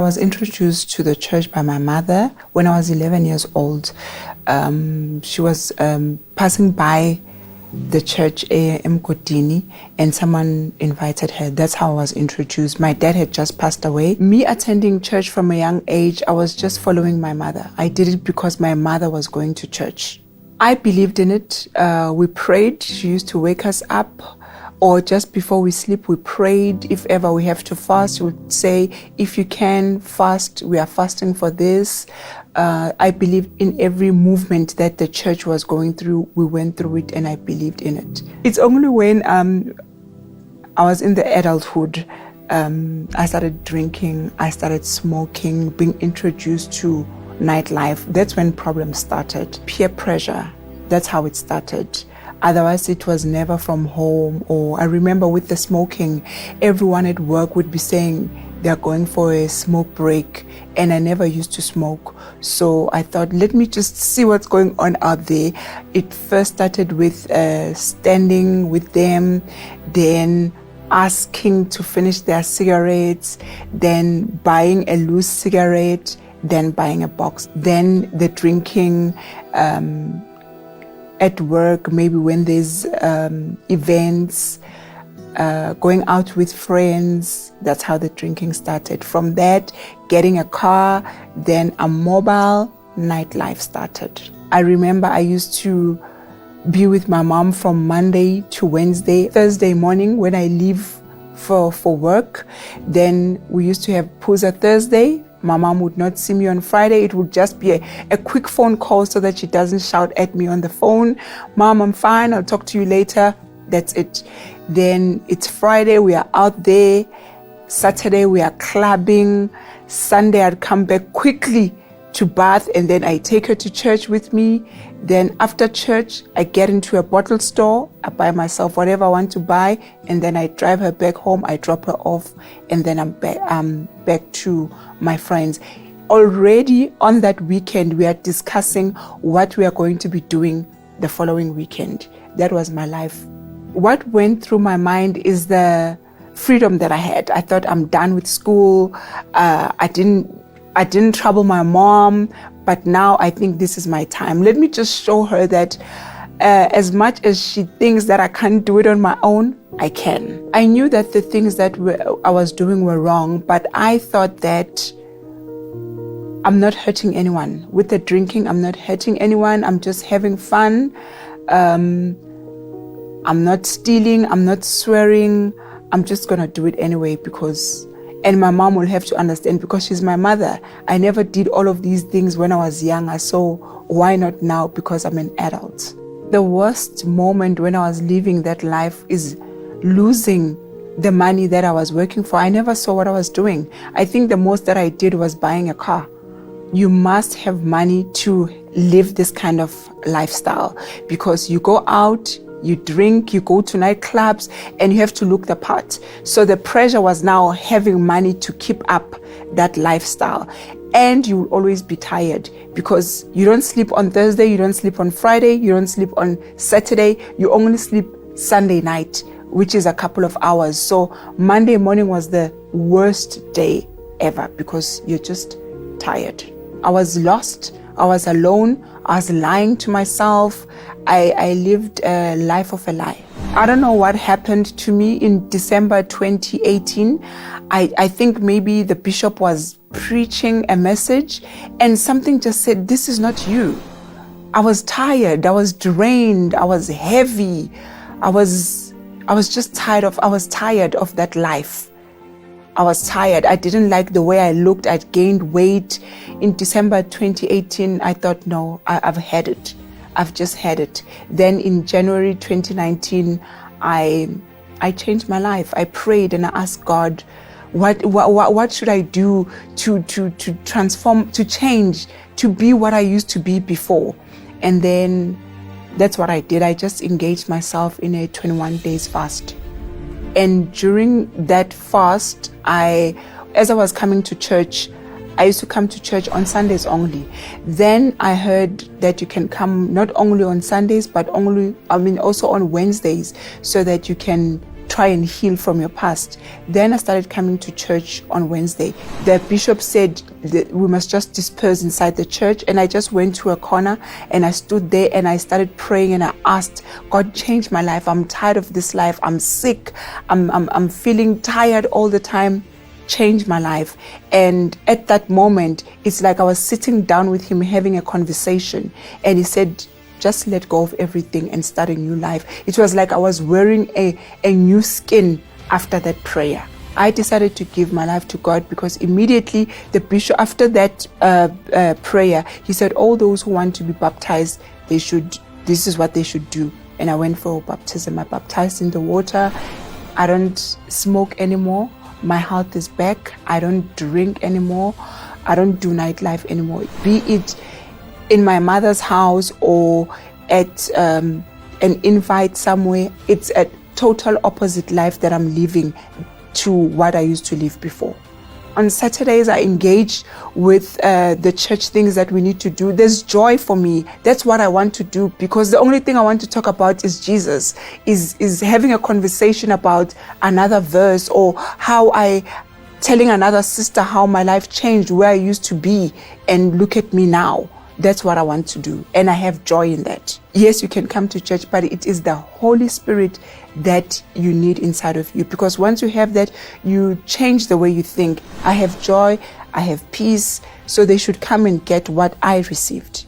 I was introduced to the church by my mother when I was 11 years old. She was passing by the church Mgodini, and someone invited her. That's how I was introduced. My dad had just passed away. Me attending church from a young age, I was just following my mother. I did it because my mother was going to church. I believed in it. We prayed. She used to wake us up, or just before we sleep, we prayed. If ever we have to fast, we would say, if you can fast, we are fasting for this. I believed in every movement that the church was going through. We went through it, and I believed in it. It's only when I was in the adulthood, I started drinking, I started smoking, being introduced to nightlife. That's when problems started. Peer pressure, that's how it started. Otherwise, it was never from home. Or I remember with the smoking, everyone at work would be saying they're going for a smoke break, and I never used to smoke. So I thought, let me just see what's going on out there. It first started with standing with them, then asking to finish their cigarettes, then buying a loose cigarette, then buying a box, then the drinking at work, maybe when there's events, going out with friends. That's how the drinking started. From that, getting a car, then a mobile, nightlife started. I remember I used to be with my mom from Monday to Wednesday. Thursday morning when I leave for work, then we used to have Puza Thursday. My mom would not see me on Friday. It would just be a quick phone call so that she doesn't shout at me on the phone. Mom, I'm fine. I'll talk to you later. That's it. Then it's Friday. We are out there. Saturday, we are clubbing. Sunday, I'd come back quickly to bath, and then I take her to church with me. Then after church, I get into a bottle store. I buy myself whatever I want to buy, and then I drive her back home. I drop her off, and then I'm back to my friends. Already on that weekend, we are discussing what we are going to be doing the following weekend. That was my life. What went through my mind is the freedom that I had. I thought, I'm done with school. I didn't trouble my mom, but now I think this is my time. Let me just show her that as much as she thinks that I can't do it on my own, I can. I knew that the things that I was doing were wrong, but I thought that I'm not hurting anyone. With the drinking, I'm not hurting anyone. I'm just having fun. I'm not stealing. I'm not swearing. I'm just going to do it anyway because... And my mom will have to understand because she's my mother. I never did all of these things when I was younger, so why not now because I'm an adult? The worst moment when I was living that life is losing the money that I was working for. I never saw what I was doing. I think the most that I did was buying a car. You must have money to live this kind of lifestyle because you go out, you drink, you go to nightclubs, and you have to look the part. So the pressure was now having money to keep up that lifestyle. And you will always be tired because you don't sleep on Thursday, you don't sleep on Friday, you don't sleep on Saturday, you only sleep Sunday night, which is a couple of hours. So Monday morning was the worst day ever because you're just tired. I was lost. I was alone. I was lying to myself. I lived a life of a lie. I don't know what happened to me in December 2018. I think maybe the bishop was preaching a message and something just said, this is not you. I was tired. I was drained. I was heavy. I was tired of that life. I was tired. I didn't like the way I looked. I'd gained weight. In December 2018, I thought, no, I've had it. I've just had it. Then in January 2019, I changed my life. I prayed and I asked God, what should I do to transform, to change, to be what I used to be before? And then that's what I did. I just engaged myself in a 21 days fast. And during that fast, as I was coming to church, I used to come to church on Sundays only. Then I heard that you can come not only on Sundays, but also on Wednesdays, so that you can try and heal from your past. Then I started coming to church on Wednesday. The bishop said that we must just disperse inside the church, and I just went to a corner and I stood there and I started praying and I asked, God, change my life. I'm tired of this life. I'm sick. I'm feeling tired all the time. Change my life. And at that moment, it's like I was sitting down with him having a conversation, and he said, just let go of everything and start a new life. It was like I was wearing a new skin after that prayer. I decided to give my life to God because immediately the bishop, after that prayer, he said, all those who want to be baptized, this is what they should do. And I went for baptism. I baptized in the water. I don't smoke anymore. My health is back. I don't drink anymore. I don't do nightlife anymore. Be it in my mother's house or at an invite somewhere, it's a total opposite life that I'm living to what I used to live before. On Saturdays, I engage with the church things that we need to do. There's joy for me. That's what I want to do, because the only thing I want to talk about is Jesus, is having a conversation about another verse, or telling another sister how my life changed, where I used to be, and look at me now. That's what I want to do, and I have joy in that. Yes, you can come to church, but it is the Holy Spirit that you need inside of you, because once you have that, you change the way you think. I have joy, I have peace, so they should come and get what I received.